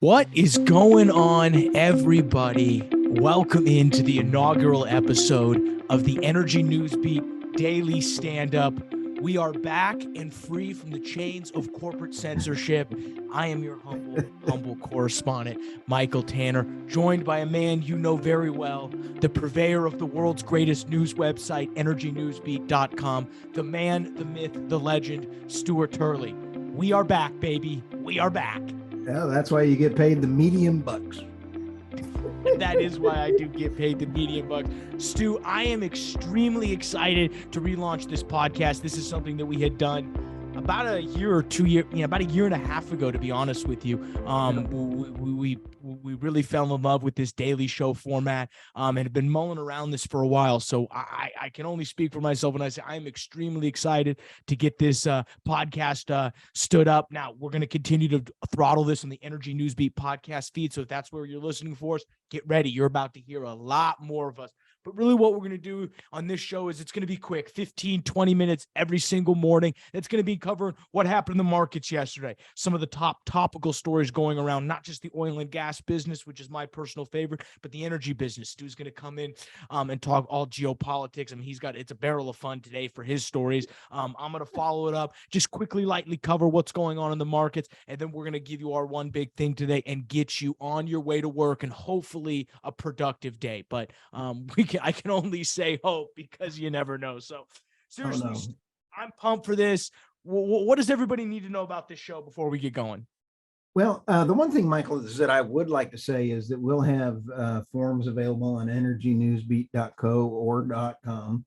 What is going on, everybody? Welcome into the inaugural episode of the Energy Newsbeat Daily Standup. We are back and free from the chains of corporate censorship. I am your humble correspondent, Michael Tanner, joined by a man you know very well, the purveyor of the world's greatest news website, EnergyNewsbeat.com, the man, the myth, the legend, Stu Turley. We are back, baby. We are back. Yeah, that's why you get paid the medium bucks. That is why I do get paid the medium bucks. Stu, I am extremely excited to relaunch this podcast. This is something that we had done about a year or 2 years, about a year and a half ago, to be honest with you. We really fell in love with this daily show format and have been mulling around this for a while. So I can only speak for myself when I say I'm extremely excited to get this podcast stood up. Now, we're going to continue to throttle this on the Energy Newsbeat podcast feed. So if that's where you're listening for us, get ready. You're about to hear a lot more of us. But really what we're going to do on this show is it's going to be quick, 15, 20 minutes every single morning. It's going to be covering what happened in the markets yesterday, some of the top topical stories going around, not just the oil and gas business, which is my personal favorite, but the energy business. Stu's going to come in and talk all geopolitics. I mean, it's a barrel of fun today for his stories. I'm going to follow it up, just quickly, lightly cover what's going on in the markets, and then we're going to give you our one big thing today and get you on your way to work and hopefully a productive day. But I can only say hope because you never know. So seriously, I'm pumped for this. What does everybody need to know about this show before we get going? Well, the one thing, Michael, is that I would like to say is that we'll have forms available on energynewsbeat.co or .com.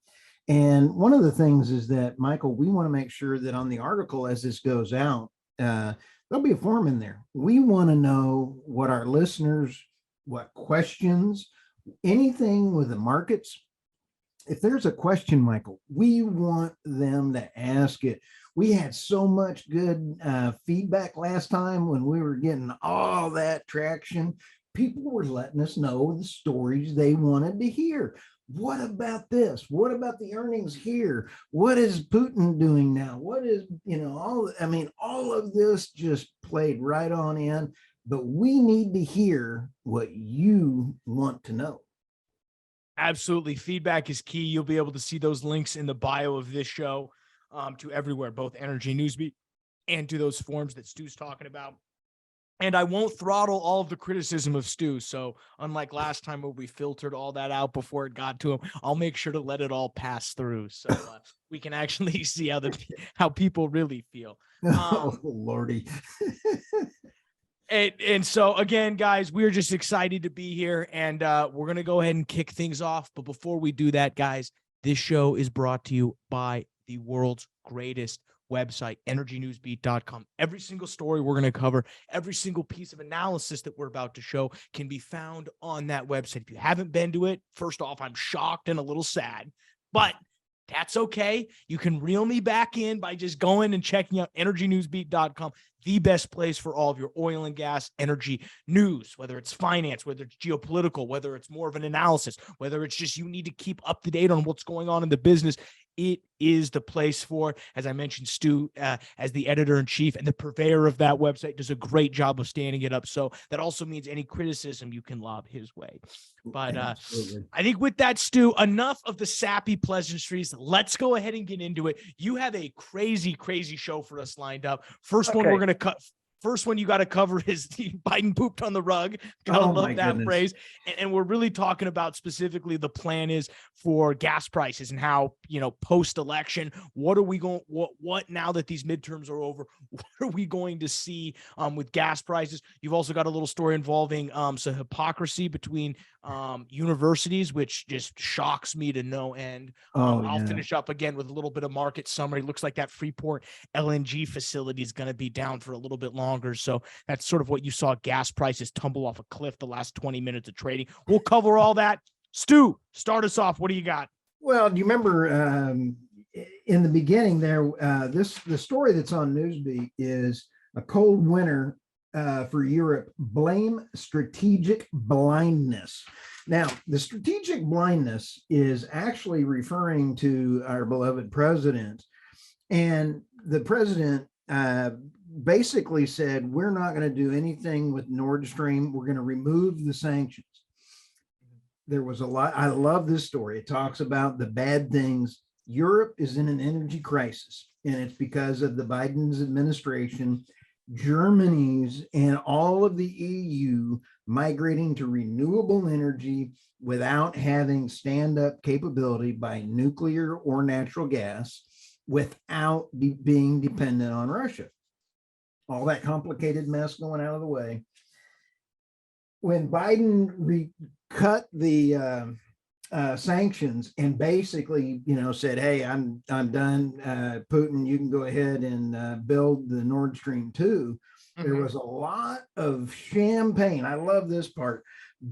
And one of the things is that, Michael, we want to make sure that on the article as this goes out, there'll be a form in there. We want to know what our listeners, what questions, anything with the markets. If there's a question, Michael, we want them to ask it. We had so much good feedback last time when we were getting all that traction. People were letting us know the stories they wanted to hear. What about this? What about the earnings here? What is Putin doing now? What is, all of this just played right on in. But we need to hear what you want to know. Absolutely. Feedback is key. You'll be able to see those links in the bio of this show to everywhere, both Energy Newsbeat and to those forms that Stu's talking about. And I won't throttle all of the criticism of Stu. So unlike last time where we filtered all that out before it got to him, I'll make sure to let it all pass through. So we can actually see how people really feel. Oh, Lordy. And so, again, guys, we're just excited to be here, and we're going to go ahead and kick things off. But before we do that, guys, this show is brought to you by the world's greatest website, EnergyNewsbeat.com. Every single story we're going to cover, every single piece of analysis that we're about to show can be found on that website. If you haven't been to it, first off, I'm shocked and a little sad, but that's okay. You can reel me back in by just going and checking out EnergyNewsbeat.com, the best place for all of your oil and gas energy news, whether it's finance, whether it's geopolitical, whether it's more of an analysis, whether it's just you need to keep up to date on what's going on in the business. It is the place for it. As I mentioned, Stu, as the editor-in-chief and the purveyor of that website, does a great job of standing it up. So that also means any criticism you can lob his way. But I think with that, Stu, enough of the sappy pleasantries. Let's go ahead and get into it. You have a crazy, crazy show for us lined up. First one we're going to cut. First one you got to cover is the Biden pooped on the rug. Gotta love that phrase. And we're really talking about specifically the plan is for gas prices and how, post-election, what now that these midterms are over, what are we going to see with gas prices? You've also got a little story involving some hypocrisy between universities, which just shocks me to no end. I'll finish up again with a little bit of market summary. Looks like that Freeport LNG facility is going to be down for a little bit longer. So that's sort of what you saw gas prices tumble off a cliff the last 20 minutes of trading. We'll cover all that. Stu, start us off. What do you got? Well, do you remember in the beginning there, the story that's on Newsbeat is a cold winter for Europe, blame strategic blindness. Now, the strategic blindness is actually referring to our beloved president. And the president basically said, we're not going to do anything with Nord Stream. We're going to remove the sanctions. There was a lot. I love this story. It talks about the bad things. Europe is in an energy crisis, and it's because of the Biden's administration, Germany's, and all of the EU migrating to renewable energy without having stand-up capability by nuclear or natural gas, without being dependent on Russia. All that complicated mess going out of the way. When Biden cut the sanctions and basically, said, "Hey, I'm done. Putin, you can go ahead and build the Nord Stream 2." There was a lot of champagne. I love this part.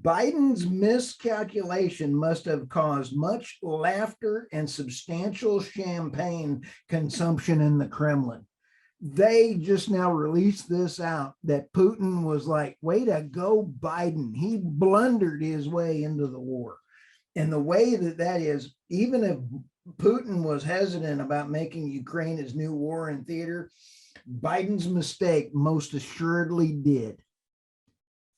Biden's miscalculation must have caused much laughter and substantial champagne consumption in the Kremlin. They just now released this out that Putin was like, way to go, Biden. He blundered his way into the war. And the way that is, even if Putin was hesitant about making Ukraine his new war in theater, Biden's mistake most assuredly did.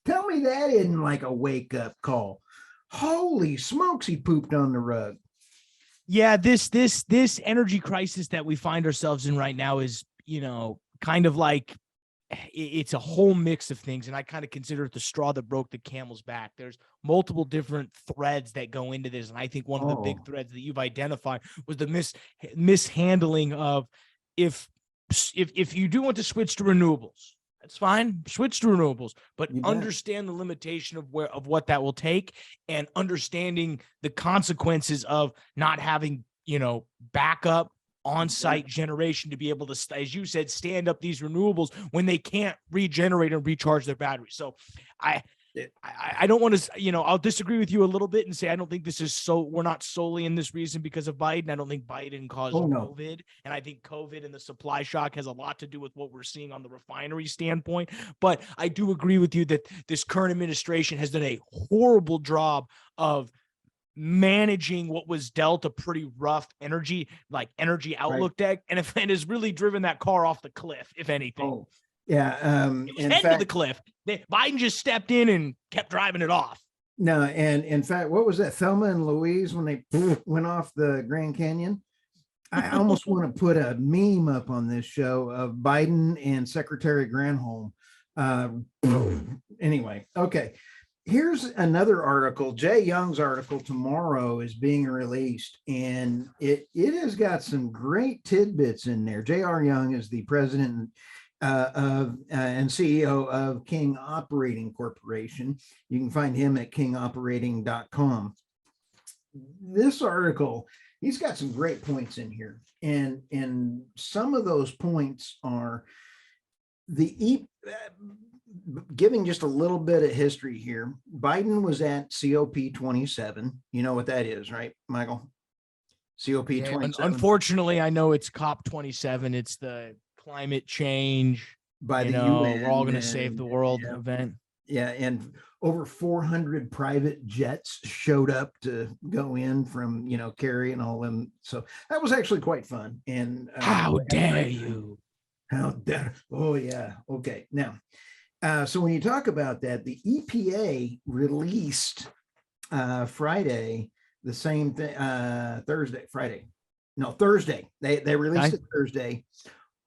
Tell me that isn't like a wake-up call. Holy smokes, he pooped on the rug. Yeah, this energy crisis that we find ourselves in right now is, kind of like, it's a whole mix of things. And I kind of consider it the straw that broke the camel's back. There's multiple different threads that go into this. And I think one of the big threads that you've identified was the mishandling of, if you do want to switch to renewables, that's fine. Switch to renewables, but understand the limitation of what that will take, and understanding the consequences of not having, backup on-site generation to be able to, as you said, stand up these renewables when they can't regenerate and recharge their batteries. So I don't want to, I'll disagree with you a little bit and say, I don't think we're not solely in this reason because of Biden. I don't think Biden caused COVID. And I think COVID and the supply shock has a lot to do with what we're seeing on the refinery standpoint. But I do agree with you that this current administration has done a horrible job of managing what was dealt a pretty rough energy outlook deck, and it has really driven that car off the cliff, if anything. It was heading to the cliff. Biden just stepped in and kept driving it off. No, and in fact, what was that, Thelma and Louise, when they went off the Grand Canyon? I almost want to put a meme up on this show of Biden and Secretary Granholm. Anyway, okay. Here's another article. Jay Young's article tomorrow is being released, and it has got some great tidbits in there. J.R. Young is the president and CEO of King Operating Corporation. You can find him at kingoperating.com. This article, he's got some great points in here, and some of those points are giving just a little bit of history here. Biden was at COP27. You know what that is, right, Michael? COP27. Unfortunately, I know it's COP27. It's the climate change by the UN. We're all going to save the world event. Yeah, and over 400 private jets showed up to go in from, Kerry and all them. So that was actually quite fun. And how dare you? How dare? Oh yeah. Okay. Now. So when you talk about that, the EPA released Friday, the same thing, Thursday. They released it Thursday.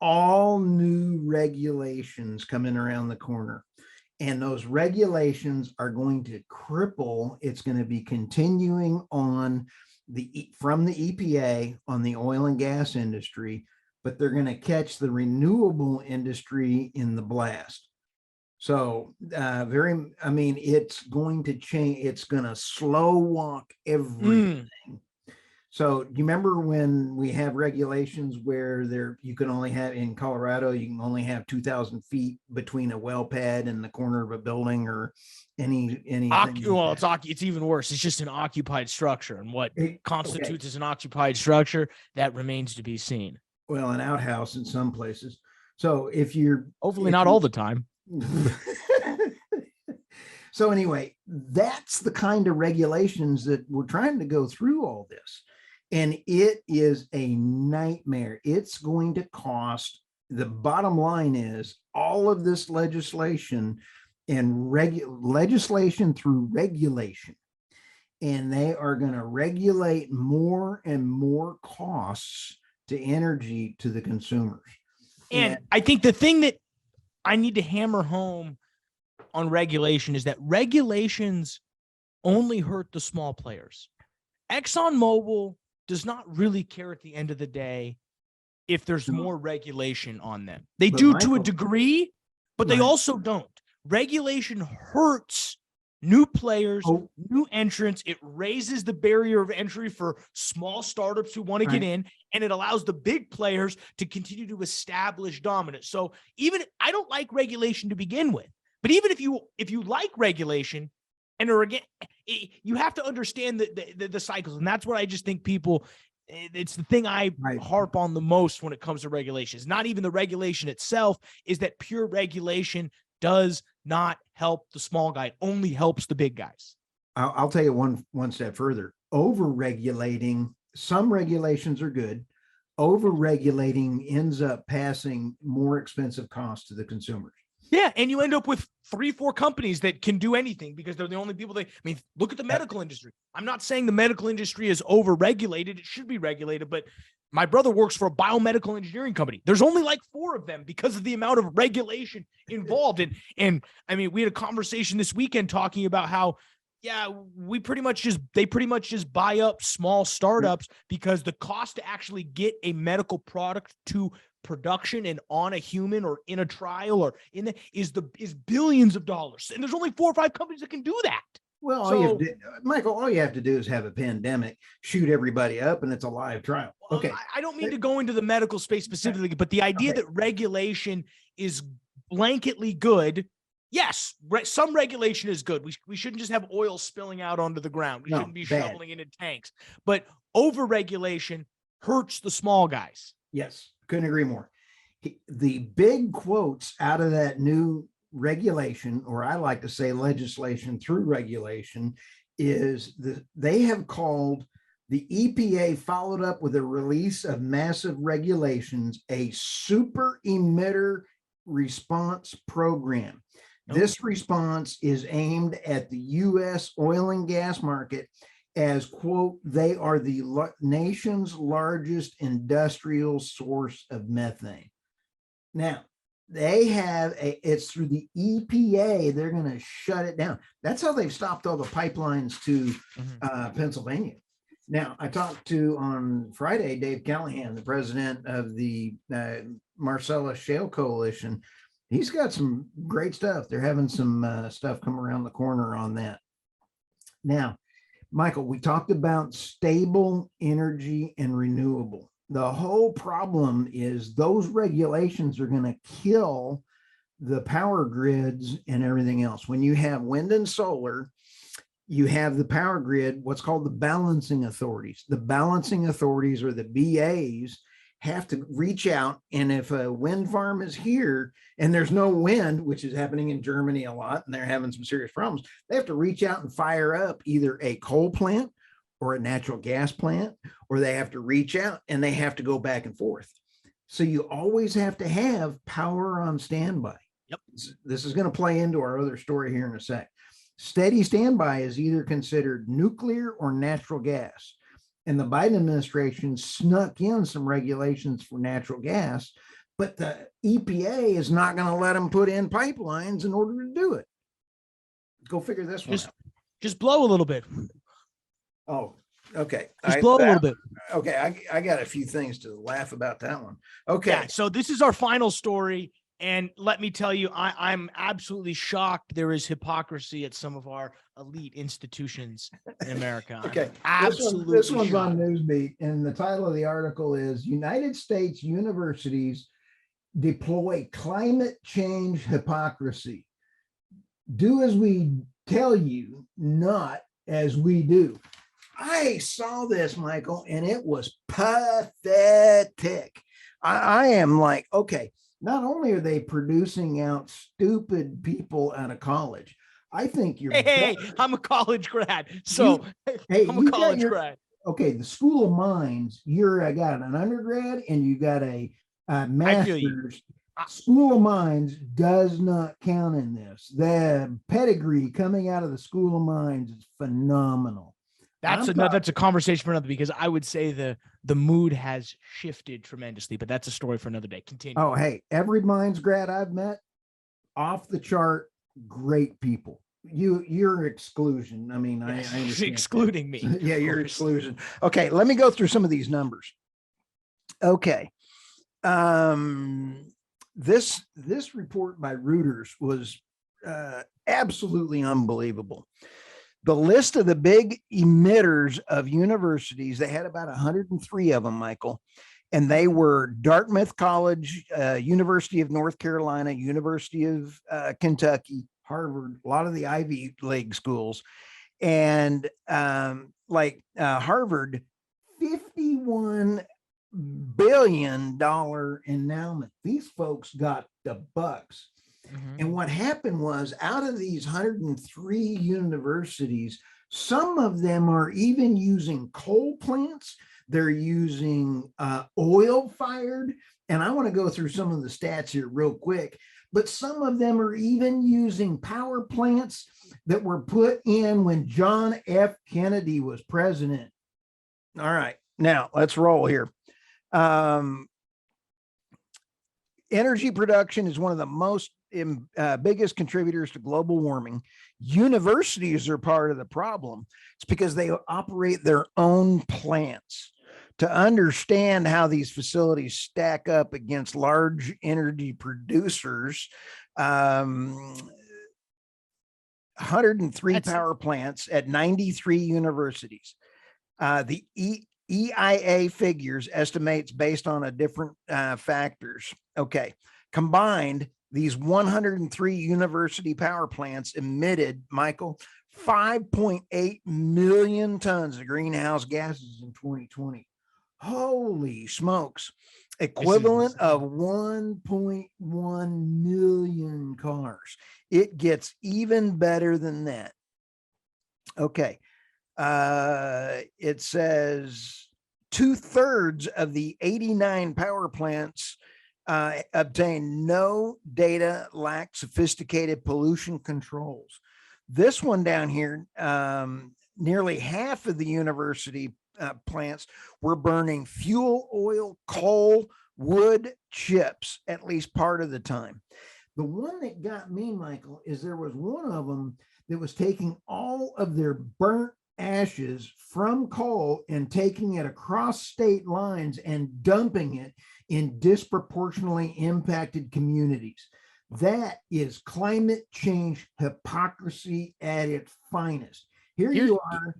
All new regulations coming around the corner. And those regulations are going to cripple. It's going to be continuing on from the EPA on the oil and gas industry, but they're going to catch the renewable industry in the blast. So it's going to change. It's going to slow walk everything. So do you remember when we have regulations where you can only have, in Colorado, you can only have 2,000 feet between a well pad and the corner of a building or anything? Well, it's even worse. It's just an occupied structure, and what constitutes as an occupied structure, that remains to be seen. Well, an outhouse in some places. So hopefully not all the time. So anyway, that's the kind of regulations that we're trying to go through all this. And it is a nightmare. It's going to cost the bottom line is all of this legislation and legislation through regulation, and they are going to regulate more and more costs to energy to the consumers. And I think the thing that I need to hammer home on regulation is that regulations only hurt the small players. ExxonMobil does not really care at the end of the day if there's more regulation on them. They do to a degree, but they also don't. Regulation hurts new players, new entrants. It raises the barrier of entry for small startups who want to get in, and it allows the big players to continue to establish dominance. So even I don't like regulation to begin with, but even if you like regulation, and again, you have to understand the cycles, and that's what I just think people. It's the thing I harp on the most when it comes to regulations. Not even the regulation itself, is that pure regulation does not help the small guy. It only helps the big guys. I'll tell you one step further. Over-regulating, some regulations are good. Over-regulating ends up passing more expensive costs to the consumers. Yeah, and you end up with 3-4 companies that can do anything because they're the only people look at the medical industry. I'm not saying the medical industry is over-regulated. It should be regulated, but my brother works for a biomedical engineering company. There's only like 4 of them because of the amount of regulation involved. And I mean, we had a conversation this weekend talking about how, they pretty much just buy up small startups because the cost to actually get a medical product to production and on a human or in a trial or is billions of dollars. And there's only 4 or 5 companies that can do that. Well, Michael, all you have to do is have a pandemic, shoot everybody up, and it's a live trial. Okay. I don't mean to go into the medical space specifically, but the idea that regulation is blanketly good. Yes, some regulation is good. We shouldn't just have oil spilling out onto the ground. We shouldn't be shoveling it in tanks. But over-regulation hurts the small guys. Yes, couldn't agree more. The big quotes out of that new regulation, or I like to say legislation through regulation, is they have called the EPA, followed up with a release of massive regulations, a super emitter response program. This response is aimed at the U.S. oil and gas market as, quote, they are the nation's largest industrial source of methane. Now, it's through the EPA, they're going to shut it down. That's how they've stopped all the pipelines to Pennsylvania. Now, I talked to, on Friday, Dave Callahan, the president of the Marcellus Shale Coalition. He's got some great stuff. They're having some stuff come around the corner on that. Now, Michael, we talked about stable energy and renewable. The whole problem is those regulations are going to kill the power grids and everything else. When you have wind and solar, you have the power grid, what's called the balancing authorities. The balancing authorities, or the BAs, have to reach out, and if a wind farm is here and there's no wind, which is happening in Germany a lot, and they're having some serious problems, they have to reach out and fire up either a coal plant or a natural gas plant, or they have to reach out and they have to go back and forth. So you always have to have power on standby. Yep. This is going to play into our other story here in a sec. Steady standby is either considered nuclear or natural gas. And the Biden administration snuck in some regulations for natural gas, but the EPA is not going to let them put in pipelines in order to do it. Go figure this one out. Just blow a little bit. Oh, okay. Just blow a little bit. Okay, I got a few things to laugh about that one. Okay. Yeah, so this is our final story. And let me tell you, I'm absolutely shocked there is hypocrisy at some of our elite institutions in America. Okay, absolutely. This one's on Newsbeat, and the title of the article is United States Universities Deploy Climate Change Hypocrisy. Do as we tell you, not as we do. I saw this, Michael, and it was pathetic. I am like, okay, not only are they producing out stupid people out of college, I think you're. Hey, I'm a college grad. So I'm a college grad. Okay, the School of Mines, you're got an undergrad and you got a I feel you. Masters, School of Mines does not count in this. The pedigree coming out of the School of Mines is phenomenal. That's a conversation for another, because I would say the mood has shifted tremendously, but that's a story for another day. Continue. Oh, hey, every Mines grad I've met, off the chart, great people. Your exclusion. I mean, Yes, I understand excluding me. Yeah, your exclusion. Okay, let me go through some of these numbers. Okay. This report by Reuters was absolutely unbelievable. The list of the big emitters of universities, they had about 103 of them, Michael, and they were Dartmouth College, University of North Carolina, University of Kentucky, Harvard, a lot of the Ivy League schools, and Harvard, $51 billion endowment. These folks got the bucks. And what happened was, out of these 103 universities, some of them are even using coal plants. They're using oil fired. And I want to go through some of the stats here real quick. But some of them are even using power plants that were put in when John F. Kennedy was president. All right, now let's roll here. Energy production is one of the most biggest contributors to global warming. Universities are part of the problem. It's because they operate their own plants. To understand how these facilities stack up against large energy producers, 103 power plants at 93 universities. The EIA figures estimates based on a different factors. Okay, combined, these 103 university power plants emitted, Michael, 5.8 million tons of greenhouse gases in 2020. Holy smokes. Equivalent of 1.1 million cars. It gets even better than that. Okay. It says 2/3 of the 89 power plants obtain no data, lack sophisticated pollution controls. This one down here, nearly half of the university plants were burning fuel oil, coal, wood, chips, at least part of the time. The one that got me, Michael, is there was one of them that was taking all of their burnt ashes from coal and taking it across state lines and dumping it in disproportionately impacted communities. That is climate change hypocrisy at its finest. Here you are,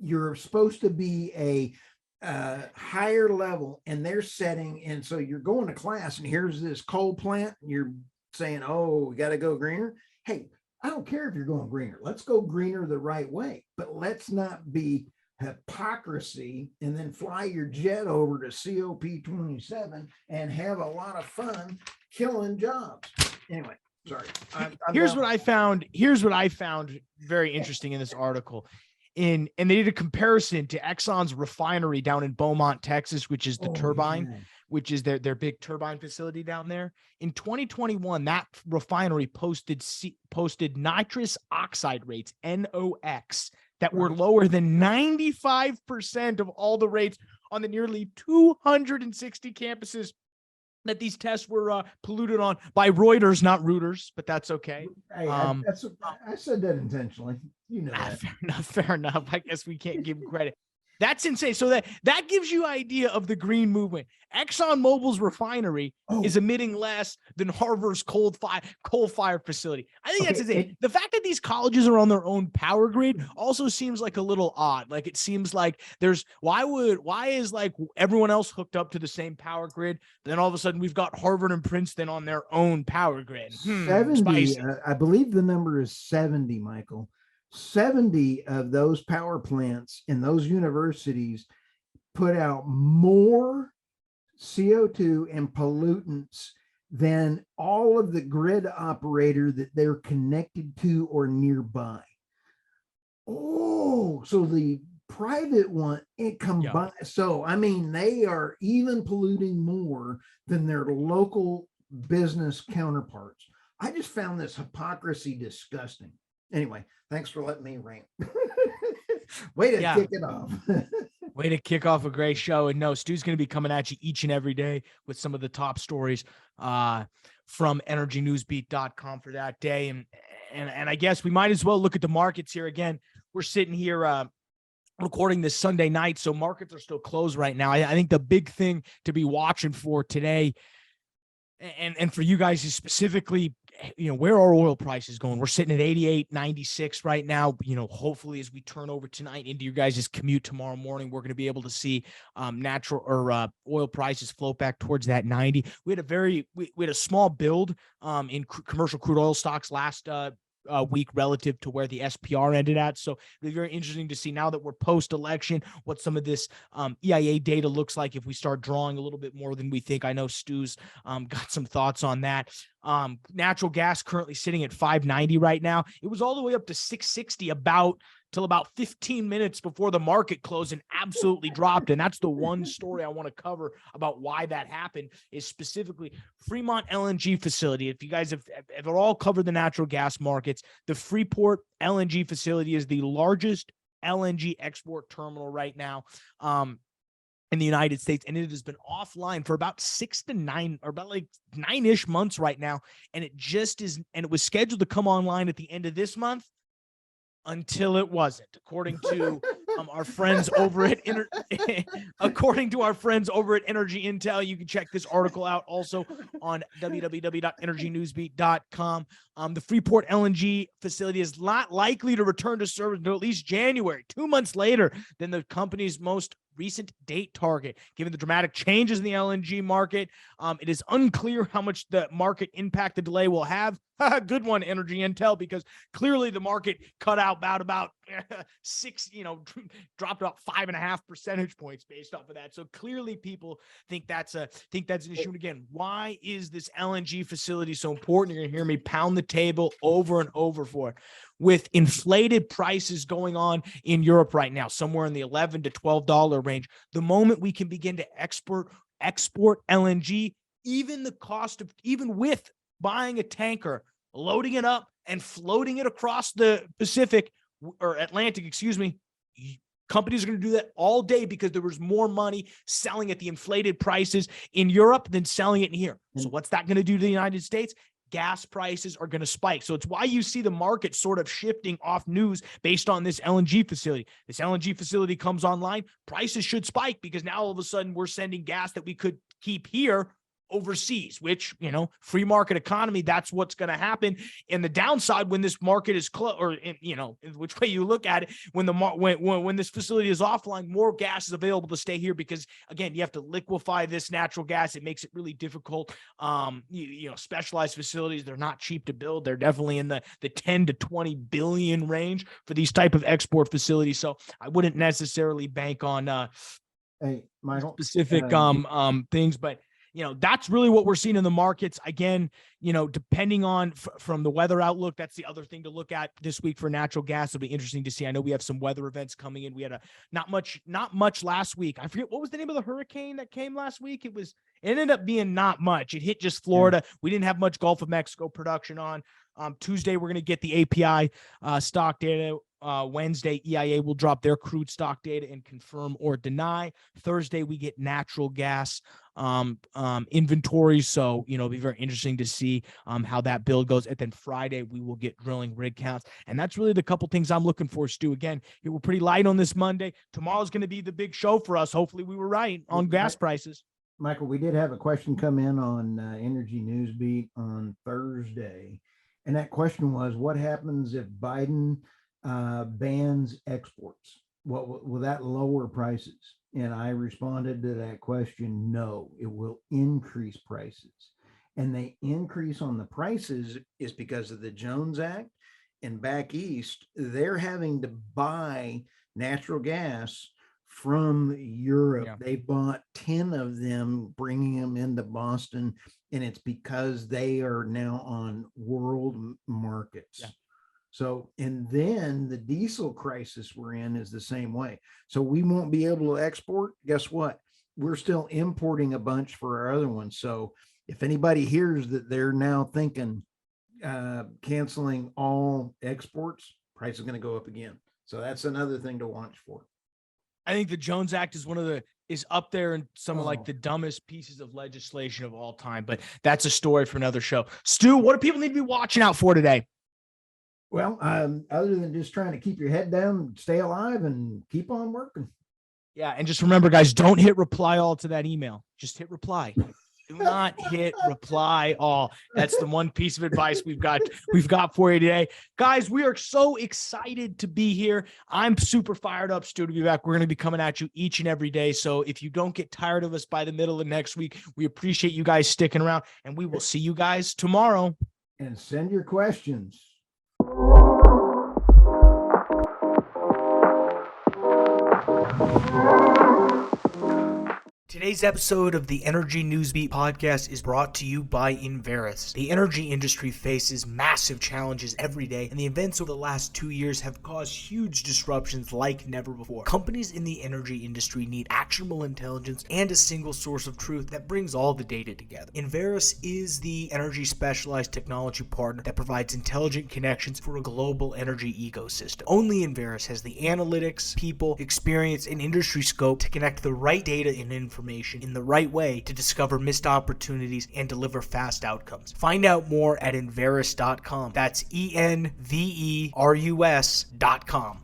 you're supposed to be a higher level, and they're setting, and so you're going to class, and here's this coal plant, and you're saying, oh, we got to go greener. Hey, I don't care if you're going greener. Let's go greener the right way, but let's not be hypocrisy and then fly your jet over to COP27 and have a lot of fun killing jobs. Anyway, sorry. Here's what I found very interesting in this article. And they did a comparison to Exxon's refinery down in Beaumont, Texas, which is the turbine, which is their big turbine facility down there. In 2021, that refinery posted nitrous oxide rates, NOx, that were lower than 95% of all the rates on the nearly 260 campuses that these tests were polluted on by Reuters, not Reuters, but that's okay. Hey, I said that intentionally. You know that. Fair enough. I guess we can't give him credit. That's insane. So that gives you idea of the green movement. ExxonMobil's refinery is emitting less than Harvard's coal-fired facility. I think that's insane. The fact that these colleges are on their own power grid also seems like a little odd. Like, it seems like why is like everyone else hooked up to the same power grid, but then all of a sudden we've got Harvard and Princeton on their own power grid. 70, I believe the number is 70, Michael. 70 of those power plants in those universities put out more CO2 and pollutants than all of the grid operator that they're connected to or nearby. Oh, so the private one, it combines. So, I mean, they are even polluting more than their local business counterparts. I just found this hypocrisy disgusting. Anyway, thanks for letting me rant. Way to kick it off. Way to kick off a great show. And no, Stu's going to be coming at you each and every day with some of the top stories from energynewsbeat.com for that day. And I guess we might as well look at the markets here again. We're sitting here recording this Sunday night, so markets are still closed right now. I think the big thing to be watching for today, and for you guys is specifically, where are oil prices going? We're sitting at 88.96 right now. Hopefully as we turn over tonight into your guys' commute tomorrow morning, we're going to be able to see oil prices float back towards that 90. We had a small build in commercial crude oil stocks last week relative to where the SPR ended at. So it'll be very interesting to see now that we're post-election, what some of this EIA data looks like if we start drawing a little bit more than we think. I know Stu's got some thoughts on that. Natural gas currently sitting at $5.90 right now. It was all the way up to $6.60 till about 15 minutes before the market closed and absolutely dropped. And that's the one story I want to cover about why that happened, is specifically Fremont LNG facility. If you guys have at all covered the natural gas markets, the Freeport LNG facility is the largest LNG export terminal right now in the United States, and it has been offline for about 6 to 9, or about like 9-ish months right now. And it just is, and it was scheduled to come online at the end of this month, until it wasn't, according to our friends over at according to our friends over at Energy Intel. You can check this article out also on www.energynewsbeat.com. The Freeport LNG facility is not likely to return to service until at least January, 2 months later than the company's most recent date target. Given the dramatic changes in the LNG market, it is unclear how much the market impact the delay will have. Good one, Energy Intel, because clearly the market cut out about 6, dropped about 5.5 percentage points based off of that. So clearly people think that's an issue. And again, why is this LNG facility so important? You're gonna hear me pound the table over and over for it. With inflated prices going on in Europe right now, somewhere in the $11 to $12 range, the moment we can begin to export LNG, even with buying a tanker, loading it up and floating it across the Pacific or Atlantic, companies are going to do that all day because there was more money selling at the inflated prices in Europe than selling it in here. So what's that going to do to the United States? Gas prices are going to spike. So it's why you see the market sort of shifting off news based on this LNG facility. This LNG facility comes online, prices should spike because now all of a sudden we're sending gas that we could keep here overseas, which, free market economy, that's what's going to happen. And the downside, when this market is closed, or, which way you look at it, when this facility is offline, more gas is available to stay here because, again, you have to liquefy this natural gas. It makes it really difficult. Specialized facilities, they're not cheap to build. They're definitely in the 10 to 20 billion range for these type of export facilities. So I wouldn't necessarily bank on specific things, but that's really what we're seeing in the markets. Again, depending on from the weather outlook, that's the other thing to look at this week for natural gas. It'll be interesting to see. I know we have some weather events coming in. We had not much last week. I forget what was the name of the hurricane that came last week. It ended up being not much. It hit just Florida. Yeah. We didn't have much Gulf of Mexico production on. Tuesday, we're going to get the API stock data. Wednesday, EIA will drop their crude stock data and confirm or deny. Thursday, we get natural gas inventory. So, it'll be very interesting to see how that build goes. And then Friday, we will get drilling rig counts. And that's really the couple things I'm looking for, Stu. Again, we're pretty light on this Monday. Tomorrow's going to be the big show for us. Hopefully we were right on gas prices. Michael, we did have a question come in on Energy Newsbeat on Thursday. And that question was, what happens if Biden bans exports? What will that lower prices? And I responded to that question, no, it will increase prices. And the increase on the prices is because of the Jones Act. And back east, they're having to buy natural gas from Europe. Yeah. They bought 10 of them, bringing them into Boston. And it's because they are now on world markets. Yeah. So, and then the diesel crisis we're in is the same way. So we won't be able to export. Guess what? We're still importing a bunch for our other ones. So if anybody hears that they're now thinking canceling all exports, price is going to go up again. So that's another thing to watch for. I think the Jones Act is up there in some of like the dumbest pieces of legislation of all time, but that's a story for another show. Stu, what do people need to be watching out for today? Well, other than just trying to keep your head down, stay alive, and keep on working. Yeah, and just remember, guys, don't hit reply all to that email. Just hit reply. Do not hit reply all. That's the one piece of advice we've got for you today. Guys, we are so excited to be here. I'm super fired up, Stu, to be back. We're going to be coming at you each and every day. So if you don't get tired of us by the middle of next week, we appreciate you guys sticking around, and we will see you guys tomorrow. And send your questions. Today's episode of the Energy Newsbeat podcast is brought to you by Enverus. The energy industry faces massive challenges every day, and the events over the last 2 years have caused huge disruptions like never before. Companies in the energy industry need actionable intelligence and a single source of truth that brings all the data together. Enverus is the energy specialized technology partner that provides intelligent connections for a global energy ecosystem. Only Enverus has the analytics, people, experience, and industry scope to connect the right data and information in the right way to discover missed opportunities and deliver fast outcomes. Find out more at Enverus.com. That's ENVERUS.com.